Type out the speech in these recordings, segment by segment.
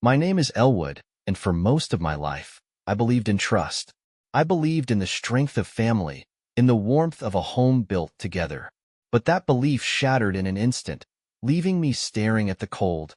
My name is Elwood, and for most of my life, I believed in trust. I believed in the strength of family, in the warmth of a home built together. But that belief shattered in an instant, leaving me staring at the cold,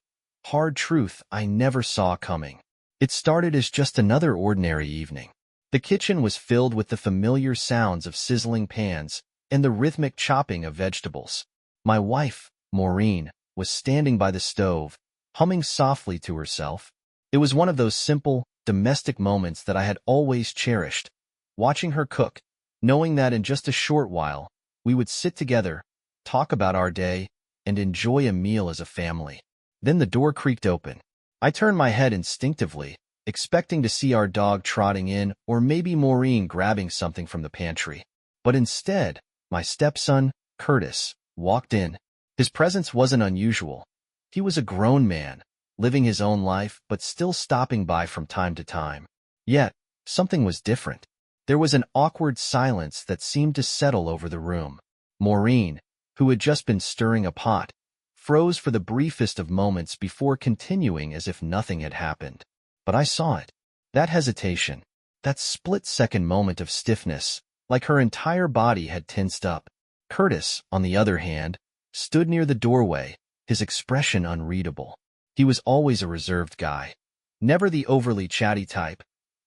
hard truth I never saw coming. It started as just another ordinary evening. The kitchen was filled with the familiar sounds of sizzling pans and the rhythmic chopping of vegetables. My wife, Maureen, was standing by the stove, humming softly to herself. It was one of those simple, domestic moments that I had always cherished, watching her cook, knowing that in just a short while, we would sit together, talk about our day, and enjoy a meal as a family. Then the door creaked open. I turned my head instinctively, expecting to see our dog trotting in or maybe Maureen grabbing something from the pantry. But instead, my stepson, Curtis, walked in. His presence wasn't unusual. He was a grown man, living his own life but still stopping by from time to time. Yet, something was different. There was an awkward silence that seemed to settle over the room. Maureen, who had just been stirring a pot, froze for the briefest of moments before continuing as if nothing had happened. But I saw it. That hesitation, that split-second moment of stiffness, like her entire body had tensed up. Curtis, on the other hand, stood near the doorway, his expression unreadable. He was always a reserved guy, never the overly chatty type,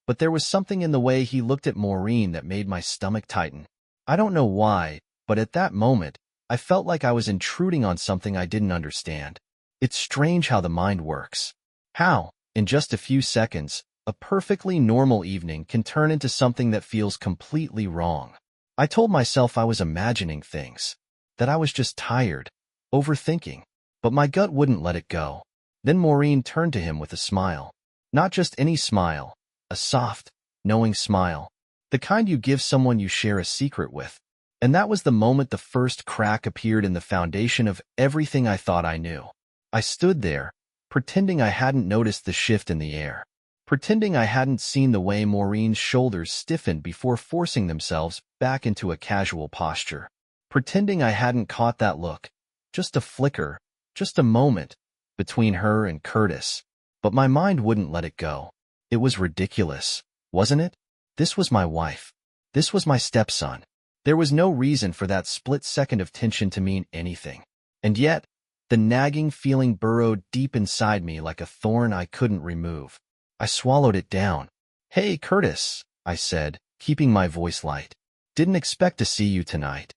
but there was something in the way he looked at Maureen that made my stomach tighten. I don't know why, but at that moment, I felt like I was intruding on something I didn't understand. It's strange how the mind works. How, in just a few seconds, a perfectly normal evening can turn into something that feels completely wrong. I told myself I was imagining things, that I was just tired, overthinking, but my gut wouldn't let it go. Then Maureen turned to him with a smile. Not just any smile, a soft, knowing smile. The kind you give someone you share a secret with. And that was the moment the first crack appeared in the foundation of everything I thought I knew. I stood there, pretending I hadn't noticed the shift in the air, pretending I hadn't seen the way Maureen's shoulders stiffened before forcing themselves back into a casual posture, pretending I hadn't caught that look, just a flicker, just a moment, between her and Curtis. But my mind wouldn't let it go. It was ridiculous, wasn't it? This was my wife. This was my stepson. There was no reason for that split second of tension to mean anything. And yet, the nagging feeling burrowed deep inside me like a thorn I couldn't remove. I swallowed it down. "Hey, Curtis," I said, keeping my voice light. "Didn't expect to see you tonight."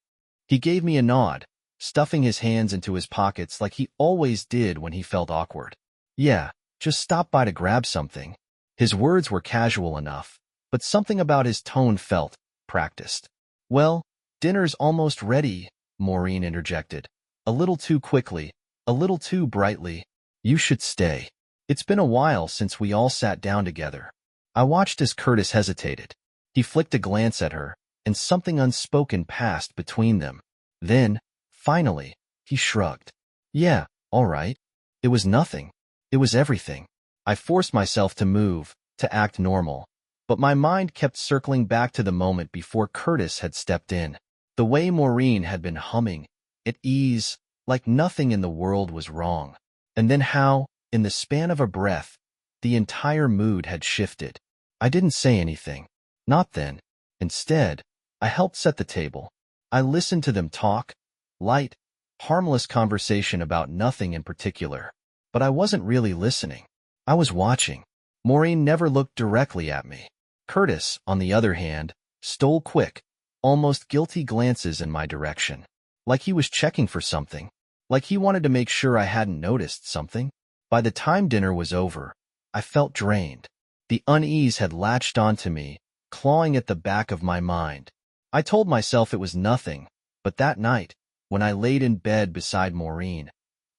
He gave me a nod, stuffing his hands into his pockets like he always did when he felt awkward. "Yeah, just stopped by to grab something." His words were casual enough, but something about his tone felt practiced. "Well, dinner's almost ready," Maureen interjected, a little too quickly, a little too brightly. "You should stay. It's been a while since we all sat down together." I watched as Curtis hesitated. He flicked a glance at her, and something unspoken passed between them. Then, finally, he shrugged. "Yeah, all right." It was nothing. It was everything. I forced myself to move, to act normal, but my mind kept circling back to the moment before Curtis had stepped in. The way Maureen had been humming, at ease, like nothing in the world was wrong. And then how, in the span of a breath, the entire mood had shifted. I didn't say anything. Not then. Instead, I helped set the table. I listened to them talk, light, harmless conversation about nothing in particular. But I wasn't really listening. I was watching. Maureen never looked directly at me. Curtis, on the other hand, stole quick, almost guilty glances in my direction. Like he was checking for something. Like he wanted to make sure I hadn't noticed something. By the time dinner was over, I felt drained. The unease had latched onto me, clawing at the back of my mind. I told myself it was nothing, but that night, when I laid in bed beside Maureen,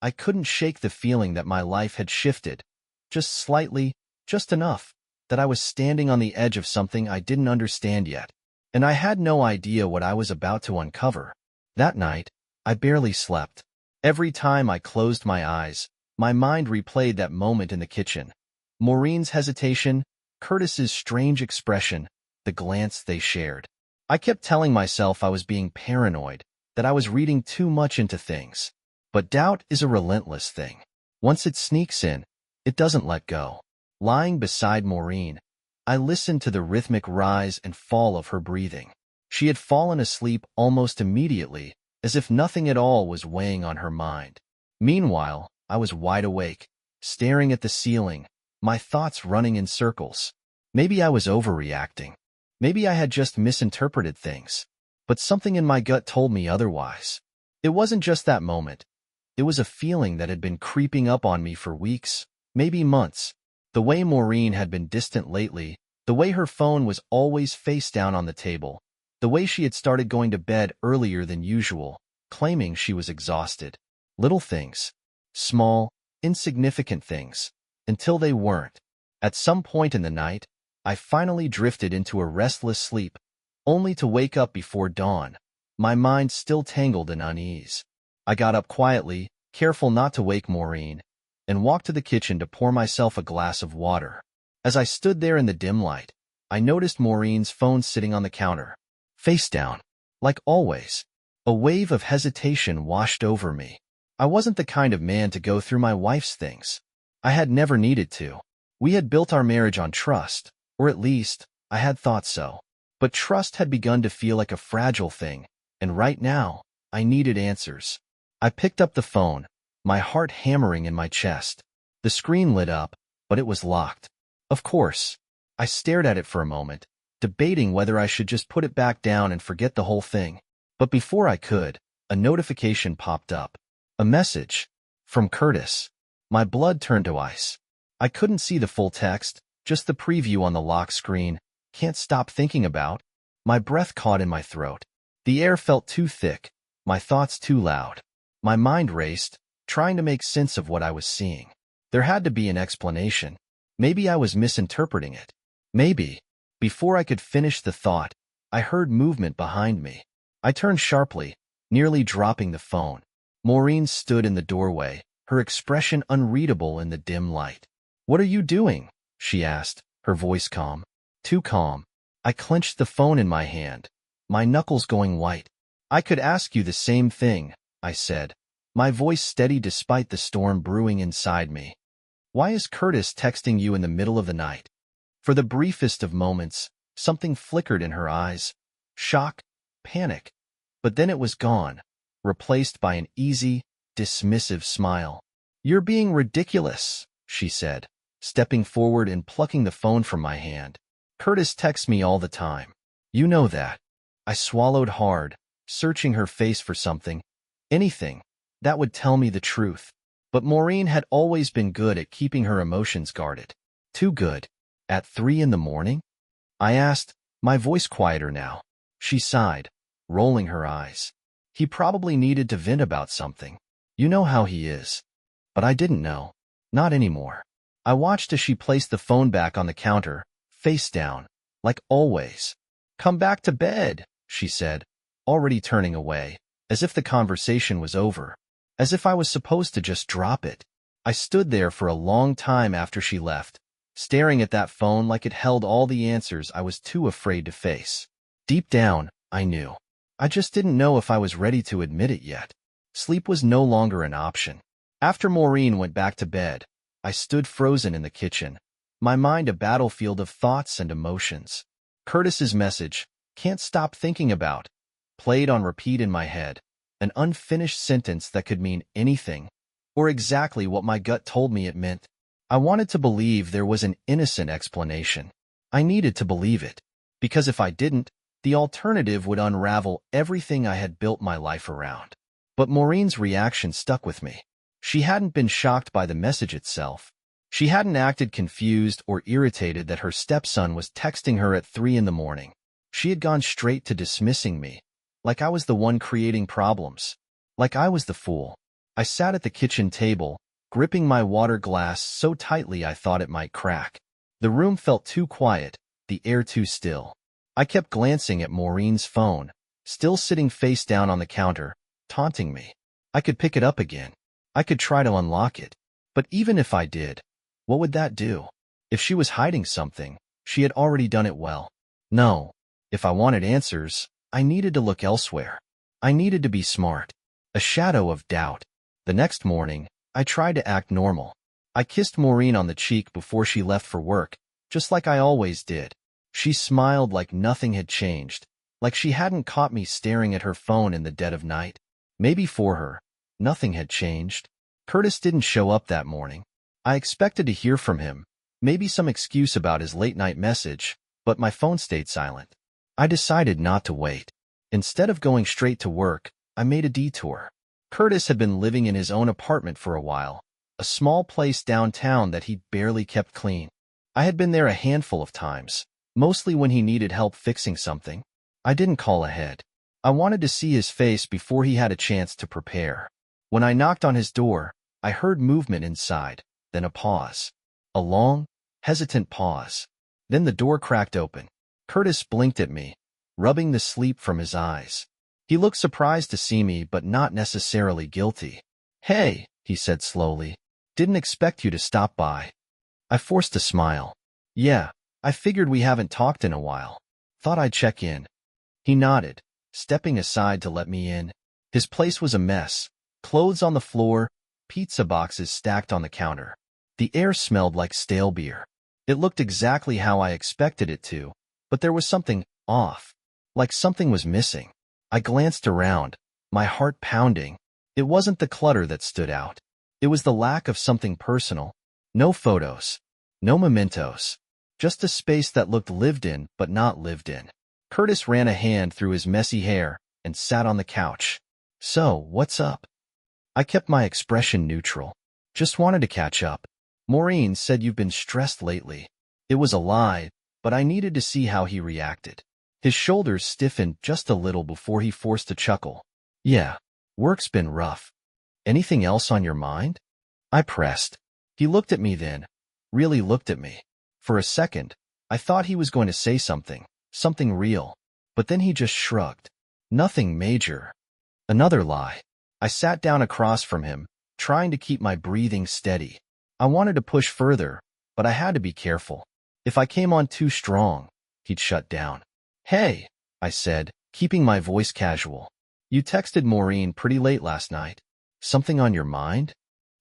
I couldn't shake the feeling that my life had shifted, just slightly, just enough, that I was standing on the edge of something I didn't understand yet, and I had no idea what I was about to uncover. That night, I barely slept. Every time I closed my eyes, my mind replayed that moment in the kitchen. Maureen's hesitation, Curtis's strange expression, the glance they shared. I kept telling myself I was being paranoid, that I was reading too much into things. But doubt is a relentless thing. Once it sneaks in, It doesn't let go. Lying beside Maureen, I listened to the rhythmic rise and fall of her breathing. She had fallen asleep almost immediately, as if nothing at all was weighing on her mind. Meanwhile, I was wide awake, staring at the ceiling, my thoughts running in circles. Maybe I was overreacting. Maybe I had just misinterpreted things. But something in my gut told me otherwise. It wasn't just that moment. It was a feeling that had been creeping up on me for weeks, maybe months. The way Maureen had been distant lately, the way her phone was always face down on the table, the way she had started going to bed earlier than usual, claiming she was exhausted. Little things. Small, insignificant things. Until they weren't. At some point in the night, I finally drifted into a restless sleep, only to wake up before dawn, my mind still tangled in unease. I got up quietly, careful not to wake Maureen, and walked to the kitchen to pour myself a glass of water. As I stood there in the dim light, I noticed Maureen's phone sitting on the counter, face down. Like always, a wave of hesitation washed over me. I wasn't the kind of man to go through my wife's things. I had never needed to. We had built our marriage on trust, or at least, I had thought so. But trust had begun to feel like a fragile thing, and right now, I needed answers. I picked up the phone, my heart hammering in my chest. The screen lit up, but it was locked. Of course. I stared at it for a moment, debating whether I should just put it back down and forget the whole thing. But before I could, a notification popped up. A message. From Curtis. My blood turned to ice. I couldn't see the full text, just the preview on the lock screen. Can't stop thinking about. My breath caught in my throat. The air felt too thick, my thoughts too loud. My mind raced, trying to make sense of what I was seeing. There had to be an explanation. Maybe I was misinterpreting it. Maybe. Before I could finish the thought, I heard movement behind me. I turned sharply, nearly dropping the phone. Maureen stood in the doorway, her expression unreadable in the dim light. "What are you doing?" she asked, her voice calm. Too calm. I clenched the phone in my hand, my knuckles going white. "I could ask you the same thing," I said, my voice steady despite the storm brewing inside me. "Why is Curtis texting you in the middle of the night?" For the briefest of moments, something flickered in her eyes. Shock, panic. But then it was gone, replaced by an easy, dismissive smile. "You're being ridiculous," she said, stepping forward and plucking the phone from my hand. "Curtis texts me all the time. You know that." I swallowed hard, searching her face for something, anything, that would tell me the truth. But Maureen had always been good at keeping her emotions guarded. Too good. At 3 in the morning? I asked, my voice quieter now. She sighed, rolling her eyes. "He probably needed to vent about something. You know how he is." But I didn't know. Not anymore. I watched as she placed the phone back on the counter, face down, like always. "Come back to bed," she said, already turning away, as if the conversation was over, as if I was supposed to just drop it. I stood there for a long time after she left, staring at that phone like it held all the answers I was too afraid to face. Deep down, I knew. I just didn't know if I was ready to admit it yet. Sleep was no longer an option. After Maureen went back to bed, I stood frozen in the kitchen, my mind a battlefield of thoughts and emotions. Curtis's message, "Can't stop thinking about," played on repeat in my head, an unfinished sentence that could mean anything, or exactly what my gut told me it meant. I wanted to believe there was an innocent explanation. I needed to believe it, because if I didn't, the alternative would unravel everything I had built my life around. But Maureen's reaction stuck with me. She hadn't been shocked by the message itself. She hadn't acted confused or irritated that her stepson was texting her at 3 in the morning. She had gone straight to dismissing me, like I was the one creating problems, like I was the fool. I sat at the kitchen table, gripping my water glass so tightly I thought it might crack. The room felt too quiet, the air too still. I kept glancing at Maureen's phone, still sitting face down on the counter, taunting me. I could pick it up again. I could try to unlock it. But even if I did, what would that do? If she was hiding something, she had already done it well. No. If I wanted answers, I needed to look elsewhere. I needed to be smart. A shadow of doubt. The next morning, I tried to act normal. I kissed Maureen on the cheek before she left for work, just like I always did. She smiled like nothing had changed, like she hadn't caught me staring at her phone in the dead of night. Maybe for her, nothing had changed. Curtis didn't show up that morning. I expected to hear from him, maybe some excuse about his late-night message, but my phone stayed silent. I decided not to wait. Instead of going straight to work, I made a detour. Curtis had been living in his own apartment for a while, a small place downtown that he barely kept clean. I had been there a handful of times, mostly when he needed help fixing something. I didn't call ahead. I wanted to see his face before he had a chance to prepare. When I knocked on his door, I heard movement inside, then a pause. A long, hesitant pause. Then the door cracked open. Curtis blinked at me, rubbing the sleep from his eyes. He looked surprised to see me, but not necessarily guilty. "Hey," he said slowly. "Didn't expect you to stop by." I forced a smile. "Yeah, I figured we haven't talked in a while. Thought I'd check in." He nodded, stepping aside to let me in. His place was a mess. Clothes on the floor, pizza boxes stacked on the counter. The air smelled like stale beer. It looked exactly how I expected it to, but there was something off, like something was missing. I glanced around, my heart pounding. It wasn't the clutter that stood out. It was the lack of something personal. No photos, no mementos, just a space that looked lived in but not lived in. Curtis ran a hand through his messy hair and sat on the couch. "So, what's up?" I kept my expression neutral. "Just wanted to catch up. Maureen said you've been stressed lately." It was a lie, but I needed to see how he reacted. His shoulders stiffened just a little before he forced a chuckle. "Yeah, work's been rough. Anything else on your mind?" I pressed. He looked at me then, really looked at me. For a second, I thought he was going to say something real, but then he just shrugged. "Nothing major." Another lie. I sat down across from him, trying to keep my breathing steady. I wanted to push further, but I had to be careful. If I came on too strong, he'd shut down. "Hey," I said, keeping my voice casual. "You texted Maureen pretty late last night. Something on your mind?"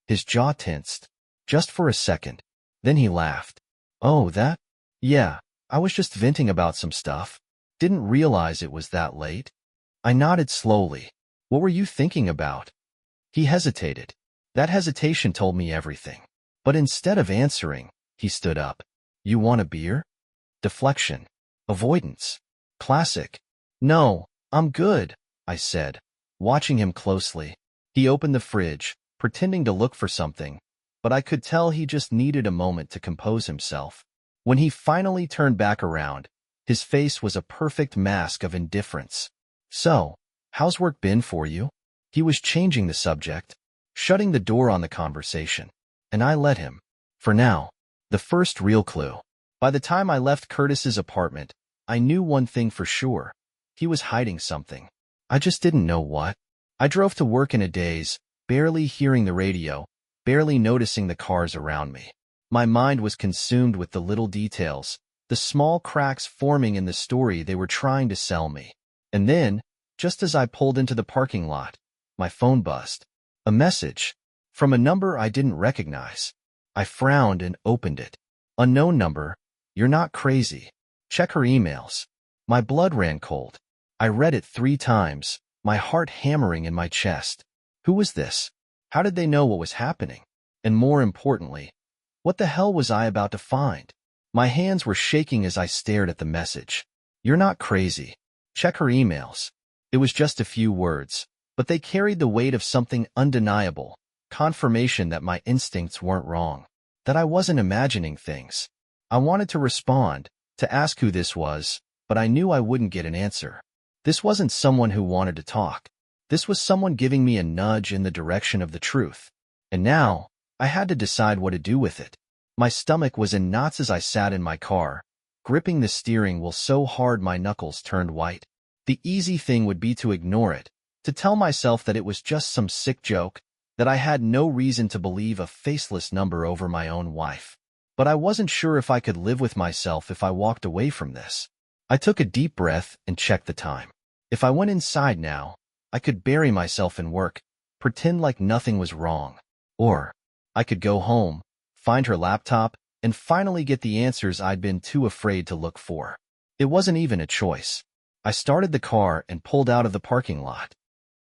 His jaw tensed, just for a second. Then he laughed. "Oh, that? Yeah, I was just venting about some stuff. Didn't realize it was that late." I nodded slowly. "What were you thinking about?" He hesitated. That hesitation told me everything. But instead of answering, he stood up. "You want a beer?" Deflection. Avoidance. Classic. "No, I'm good," I said, watching him closely. He opened the fridge, pretending to look for something, but I could tell he just needed a moment to compose himself. When he finally turned back around, his face was a perfect mask of indifference. "So, how's work been for you?" He was changing the subject, shutting the door on the conversation, and I let him. For now, the first real clue. By the time I left Curtis's apartment, I knew one thing for sure. He was hiding something. I just didn't know what. I drove to work in a daze, barely hearing the radio, barely noticing the cars around me. My mind was consumed with the little details, the small cracks forming in the story they were trying to sell me. And then, just as I pulled into the parking lot, my phone buzzed. A message from a number I didn't recognize. I frowned and opened it. "Unknown number. You're not crazy. Check her emails." My blood ran cold. I read it 3 times, my heart hammering in my chest. Who was this? How did they know what was happening? And more importantly, what the hell was I about to find? My hands were shaking as I stared at the message. "You're not crazy. Check her emails." It was just a few words, but they carried the weight of something undeniable, confirmation that my instincts weren't wrong, that I wasn't imagining things. I wanted to respond, to ask who this was, but I knew I wouldn't get an answer. This wasn't someone who wanted to talk. This was someone giving me a nudge in the direction of the truth. And now, I had to decide what to do with it. My stomach was in knots as I sat in my car, gripping the steering wheel so hard my knuckles turned white. The easy thing would be to ignore it, to tell myself that it was just some sick joke, that I had no reason to believe a faceless number over my own wife. But I wasn't sure if I could live with myself if I walked away from this. I took a deep breath and checked the time. If I went inside now, I could bury myself in work, pretend like nothing was wrong. Or I could go home, find her laptop, and finally get the answers I'd been too afraid to look for. It wasn't even a choice. I started the car and pulled out of the parking lot.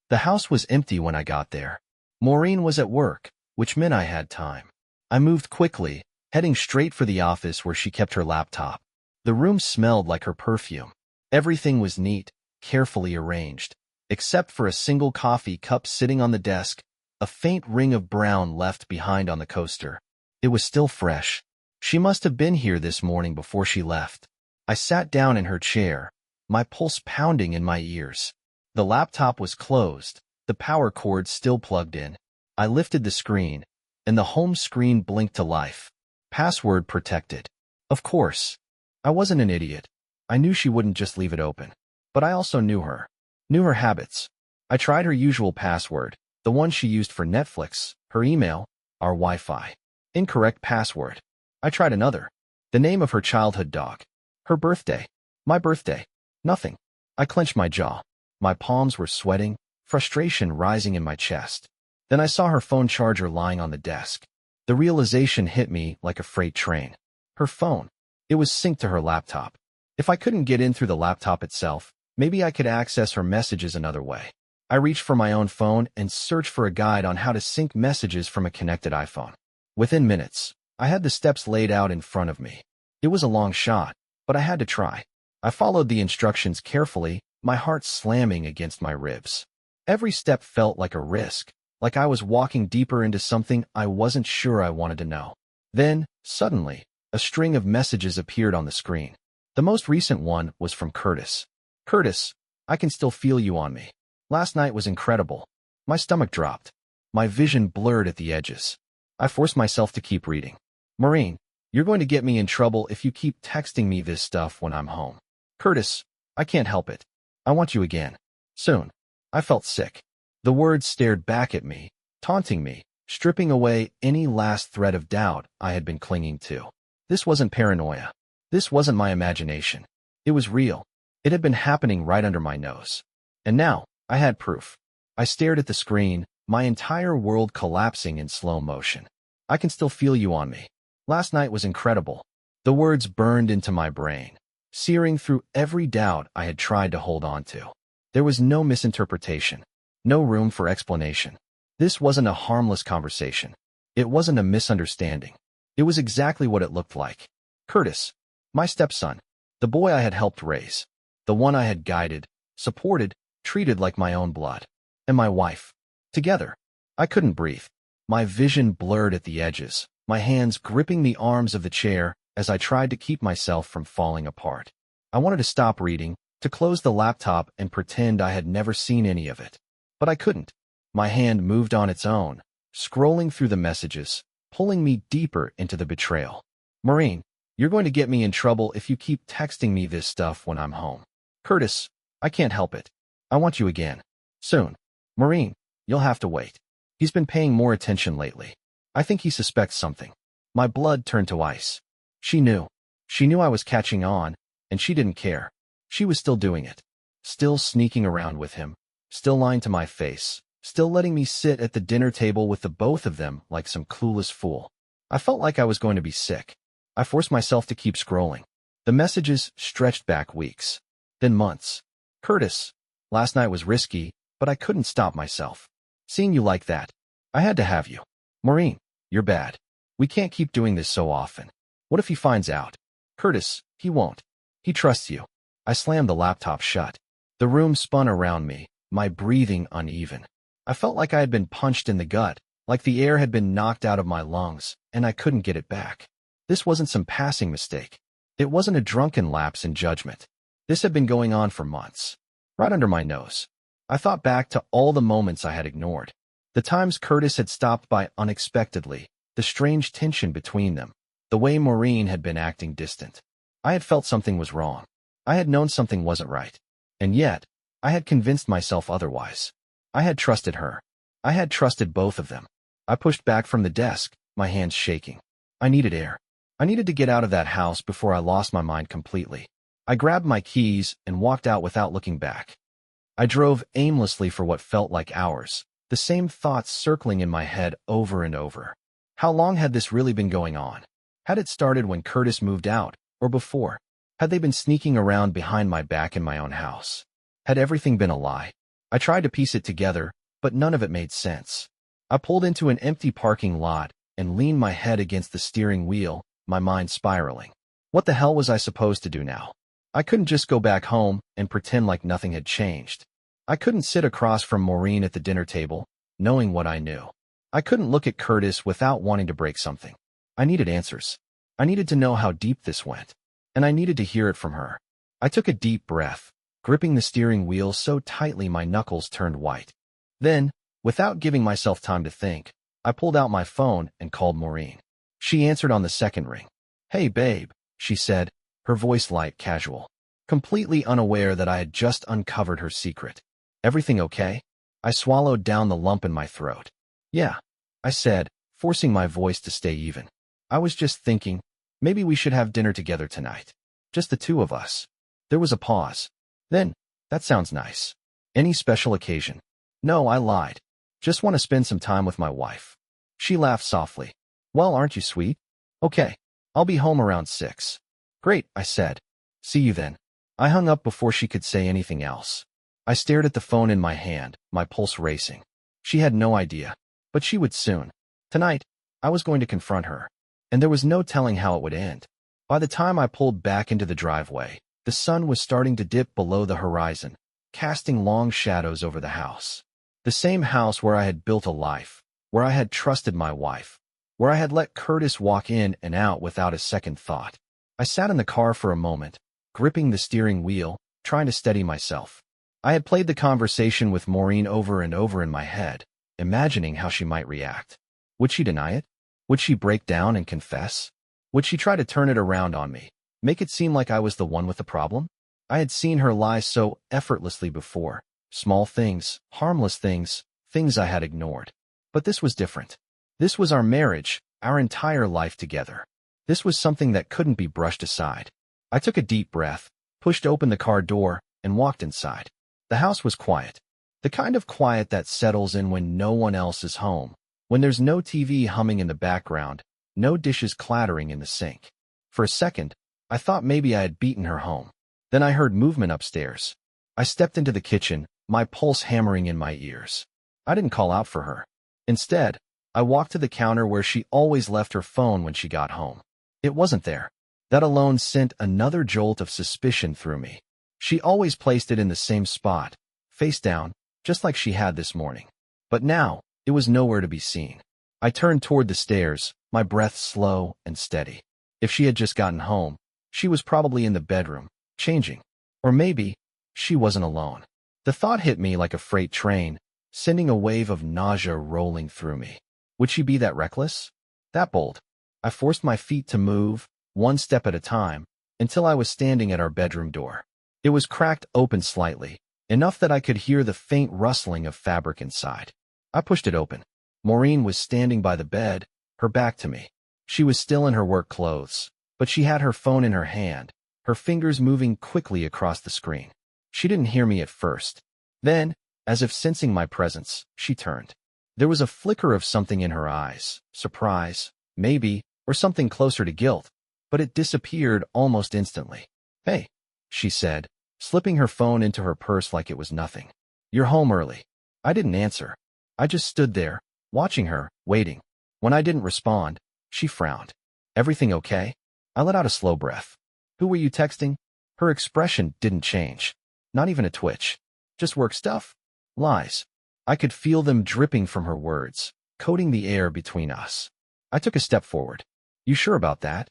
The house was empty when I got there. Maureen was at work, which meant I had time. I moved quickly, heading straight for the office where she kept her laptop. The room smelled like her perfume. Everything was neat, carefully arranged, except for a single coffee cup sitting on the desk, a faint ring of brown left behind on the coaster. It was still fresh. She must have been here this morning before she left. I sat down in her chair, my pulse pounding in my ears. The laptop was closed, the power cord still plugged in. I lifted the screen, and the home screen blinked to life. Password protected. Of course. I wasn't an idiot. I knew she wouldn't just leave it open. But I also knew her habits. I tried her usual password, the one she used for Netflix, her email, our Wi-Fi. Incorrect password. I tried another. The name of her childhood dog. Her birthday. My birthday. Nothing. I clenched my jaw. My palms were sweating, frustration rising in my chest. Then I saw her phone charger lying on the desk. The realization hit me like a freight train. Her phone. It was synced to her laptop. If I couldn't get in through the laptop itself, maybe I could access her messages another way. I reached for my own phone and searched for a guide on how to sync messages from a connected iPhone. Within minutes, I had the steps laid out in front of me. It was a long shot, but I had to try. I followed the instructions carefully, my heart slamming against my ribs. Every step felt like a risk, like I was walking deeper into something I wasn't sure I wanted to know. Then, suddenly, a string of messages appeared on the screen. The most recent one was from Curtis. Curtis, I can still feel you on me. Last night was incredible. My stomach dropped. My vision blurred at the edges. I forced myself to keep reading. Maureen, you're going to get me in trouble if you keep texting me this stuff when I'm home. Curtis, I can't help it. I want you again. Soon. I felt sick. The words stared back at me, taunting me, stripping away any last thread of doubt I had been clinging to. This wasn't paranoia. This wasn't my imagination. It was real. It had been happening right under my nose. And now, I had proof. I stared at the screen, my entire world collapsing in slow motion. I can still feel you on me. Last night was incredible. The words burned into my brain, searing through every doubt I had tried to hold on to. There was no misinterpretation, no room for explanation. This wasn't a harmless conversation. It wasn't a misunderstanding. It was exactly what it looked like. Curtis, my stepson, the boy I had helped raise, the one I had guided, supported, treated like my own blood, and my wife. Together. I couldn't breathe. My vision blurred at the edges, my hands gripping the arms of the chair as I tried to keep myself from falling apart. I wanted to stop reading, to close the laptop and pretend I had never seen any of it. But I couldn't. My hand moved on its own, scrolling through the messages, pulling me deeper into the betrayal. Maureen, you're going to get me in trouble if you keep texting me this stuff when I'm home. Curtis, I can't help it. I want you again. Soon. Maureen, you'll have to wait. He's been paying more attention lately. I think he suspects something. My blood turned to ice. She knew. She knew I was catching on, and she didn't care. She was still doing it. Still sneaking around with him. Still lying to my face. Still letting me sit at the dinner table with the both of them like some clueless fool. I felt like I was going to be sick. I forced myself to keep scrolling. The messages stretched back weeks. Then months. Curtis, last night was risky, but I couldn't stop myself. Seeing you like that. I had to have you. Maureen, you're bad. We can't keep doing this so often. What if he finds out? Curtis, he won't. He trusts you. I slammed the laptop shut. The room spun around me, my breathing uneven. I felt like I had been punched in the gut, like the air had been knocked out of my lungs, and I couldn't get it back. This wasn't some passing mistake. It wasn't a drunken lapse in judgment. This had been going on for months. Right under my nose. I thought back to all the moments I had ignored. The times Curtis had stopped by unexpectedly, the strange tension between them, the way Maureen had been acting distant. I had felt something was wrong. I had known something wasn't right. And yet, I had convinced myself otherwise. I had trusted her. I had trusted both of them. I pushed back from the desk, my hands shaking. I needed air. I needed to get out of that house before I lost my mind completely. I grabbed my keys and walked out without looking back. I drove aimlessly for what felt like hours, the same thoughts circling in my head over and over. How long had this really been going on? Had it started when Curtis moved out, or before? Had they been sneaking around behind my back in my own house? Had everything been a lie? I tried to piece it together, but none of it made sense. I pulled into an empty parking lot and leaned my head against the steering wheel, my mind spiraling. What the hell was I supposed to do now? I couldn't just go back home and pretend like nothing had changed. I couldn't sit across from Maureen at the dinner table, knowing what I knew. I couldn't look at Curtis without wanting to break something. I needed answers. I needed to know how deep this went, and I needed to hear it from her. I took a deep breath, gripping the steering wheel so tightly my knuckles turned white. Then, without giving myself time to think, I pulled out my phone and called Maureen. She answered on the second ring. "Hey, babe," she said, her voice light, casual, completely unaware that I had just uncovered her secret. "Everything okay?" I swallowed down the lump in my throat. "Yeah," I said, forcing my voice to stay even. "I was just thinking, maybe we should have dinner together tonight. Just the two of us." There was a pause. Then, "That sounds nice. Any special occasion?" "No," I lied. "Just want to spend some time with my wife." She laughed softly. "Well, aren't you sweet? Okay, I'll be home around 6. "Great," I said. "See you then." I hung up before she could say anything else. I stared at the phone in my hand, my pulse racing. She had no idea, but she would soon. Tonight, I was going to confront her, and there was no telling how it would end. By the time I pulled back into the driveway, the sun was starting to dip below the horizon, casting long shadows over the house. The same house where I had built a life, where I had trusted my wife, where I had let Curtis walk in and out without a second thought. I sat in the car for a moment, gripping the steering wheel, trying to steady myself. I had played the conversation with Maureen over and over in my head, imagining how she might react. Would she deny it? Would she break down and confess? Would she try to turn it around on me, make it seem like I was the one with the problem? I had seen her lie so effortlessly before. Small things, harmless things, things I had ignored. But this was different. This was our marriage, our entire life together. This was something that couldn't be brushed aside. I took a deep breath, pushed open the car door, and walked inside. The house was quiet. The kind of quiet that settles in when no one else is home, when there's no TV humming in the background, no dishes clattering in the sink. For a second, I thought maybe I had beaten her home. Then I heard movement upstairs. I stepped into the kitchen, my pulse hammering in my ears. I didn't call out for her. Instead, I walked to the counter where she always left her phone when she got home. It wasn't there. That alone sent another jolt of suspicion through me. She always placed it in the same spot, face down, just like she had this morning. But now, it was nowhere to be seen. I turned toward the stairs, my breath slow and steady. If she had just gotten home, she was probably in the bedroom, changing. Or maybe, she wasn't alone. The thought hit me like a freight train, sending a wave of nausea rolling through me. Would she be that reckless? That bold? I forced my feet to move, one step at a time, until I was standing at our bedroom door. It was cracked open slightly, enough that I could hear the faint rustling of fabric inside. I pushed it open. Maureen was standing by the bed, her back to me. She was still in her work clothes, but she had her phone in her hand, her fingers moving quickly across the screen. She didn't hear me at first. Then, as if sensing my presence, she turned. There was a flicker of something in her eyes, surprise, maybe, or something closer to guilt, but it disappeared almost instantly. "Hey," she said, slipping her phone into her purse like it was nothing. "You're home early." I didn't answer. I just stood there, watching her, waiting. When I didn't respond, she frowned. "Everything okay?" I let out a slow breath. "Who were you texting?" Her expression didn't change. Not even a twitch. "Just work stuff?" Lies. I could feel them dripping from her words, coating the air between us. I took a step forward. "You sure about that?"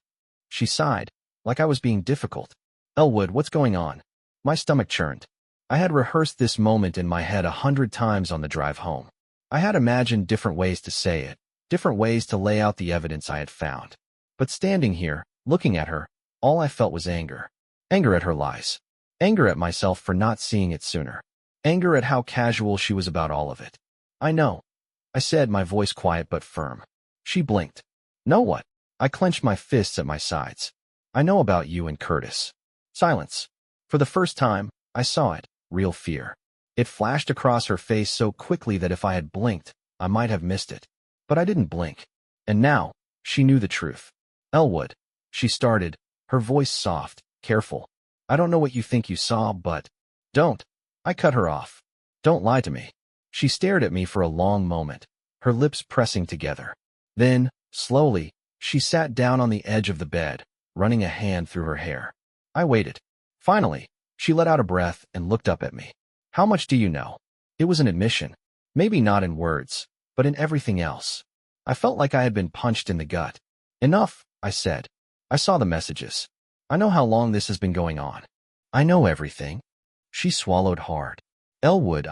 She sighed, like I was being difficult. "Elwood, what's going on?" My stomach churned. I had rehearsed this moment in my head 100 times on the drive home. I had imagined different ways to say it, different ways to lay out the evidence I had found. But standing here, looking at her, all I felt was anger. Anger at her lies. Anger at myself for not seeing it sooner. Anger at how casual she was about all of it. "I know," I said, my voice quiet but firm. She blinked. "Know what?" I clenched my fists at my sides. "I know about you and Curtis." Silence. For the first time, I saw it, real fear. It flashed across her face so quickly that if I had blinked, I might have missed it. But I didn't blink. And now, she knew the truth. Elwood, she started, her voice soft, careful. I don't know what you think you saw, but… Don't. I cut her off. Don't lie to me. She stared at me for a long moment, her lips pressing together. Then, slowly, she sat down on the edge of the bed, running a hand through her hair. I waited. Finally, she let out a breath and looked up at me. How much do you know? It was an admission. Maybe not in words, but in everything else. I felt like I had been punched in the gut. Enough, I said. I saw the messages. I know how long this has been going on. I know everything. She swallowed hard. Elwood,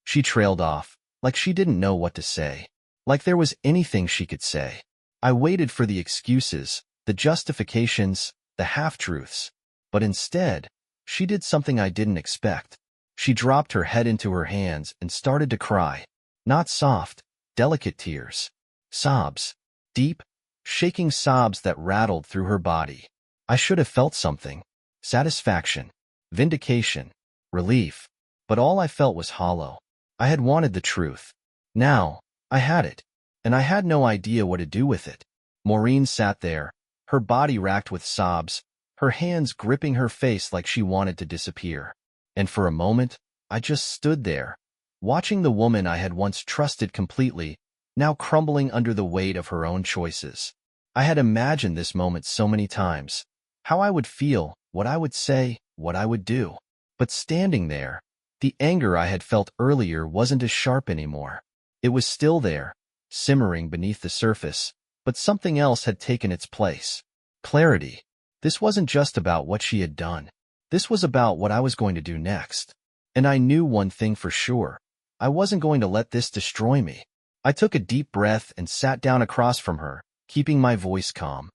She trailed off, like she didn't know what to say. Like there was anything she could say. I waited for the excuses, the justifications, the half-truths. But instead, she did something I didn't expect. She dropped her head into her hands and started to cry. Not soft, delicate tears. Sobs. Deep, shaking sobs that rattled through her body. I should have felt something. Satisfaction. Vindication. Relief. But all I felt was hollow. I had wanted the truth. Now, I had it. And I had no idea what to do with it. Maureen sat there, her body racked with sobs, her hands gripping her face like she wanted to disappear. And for a moment, I just stood there, watching the woman I had once trusted completely, now crumbling under the weight of her own choices. I had imagined this moment so many times, how I would feel, what I would say, what I would do. But standing there, the anger I had felt earlier wasn't as sharp anymore. It was still there, simmering beneath the surface, but something else had taken its place. Clarity. This wasn't just about what she had done. This was about what I was going to do next. And I knew one thing for sure. I wasn't going to let this destroy me. I took a deep breath and sat down across from her, keeping my voice calm.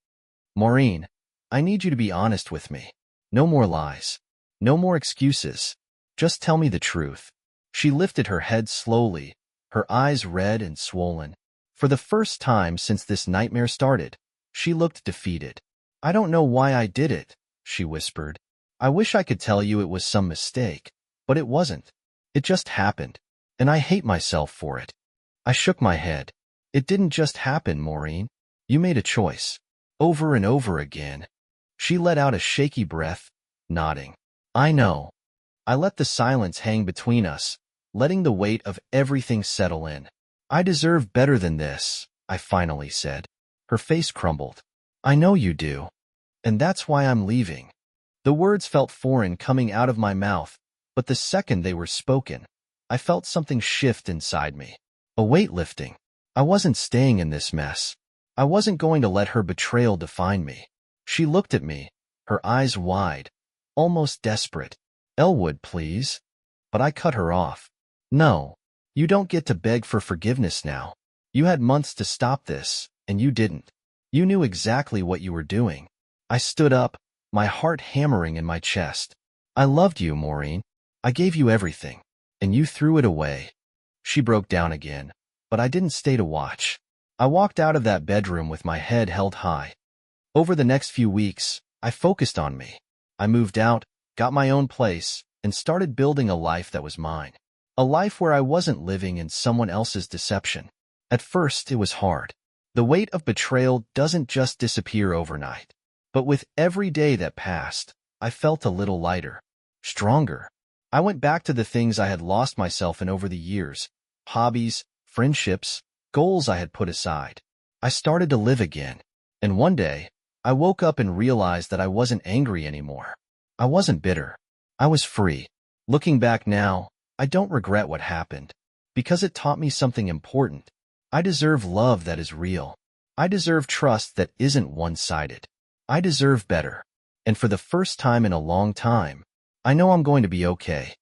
Maureen, I need you to be honest with me. No more lies. No more excuses. Just tell me the truth. She lifted her head slowly, her eyes red and swollen. For the first time since this nightmare started, she looked defeated. I don't know why I did it, she whispered. I wish I could tell you it was some mistake, but it wasn't. It just happened, and I hate myself for it. I shook my head. It didn't just happen, Maureen. You made a choice. Over and over again. She let out a shaky breath, nodding. I know. I let the silence hang between us, letting the weight of everything settle in. I deserve better than this, I finally said. Her face crumbled. I know you do. And that's why I'm leaving. The words felt foreign coming out of my mouth, but the second they were spoken, I felt something shift inside me. A weight lifting. I wasn't staying in this mess. I wasn't going to let her betrayal define me. She looked at me, her eyes wide, almost desperate. Elwood, please. But I cut her off. No, you don't get to beg for forgiveness now. You had months to stop this, and you didn't. You knew exactly what you were doing. I stood up, my heart hammering in my chest. I loved you, Maureen. I gave you everything, and you threw it away. She broke down again, but I didn't stay to watch. I walked out of that bedroom with my head held high. Over the next few weeks, I focused on me. I moved out, got my own place, and started building a life that was mine. A life where I wasn't living in someone else's deception. At first, it was hard. The weight of betrayal doesn't just disappear overnight. But with every day that passed, I felt a little lighter, stronger. I went back to the things I had lost myself in over the years, hobbies, friendships, goals I had put aside. I started to live again. And one day, I woke up and realized that I wasn't angry anymore. I wasn't bitter. I was free. Looking back now, I don't regret what happened, because it taught me something important. I deserve love that is real. I deserve trust that isn't one-sided. I deserve better. And for the first time in a long time, I know I'm going to be okay.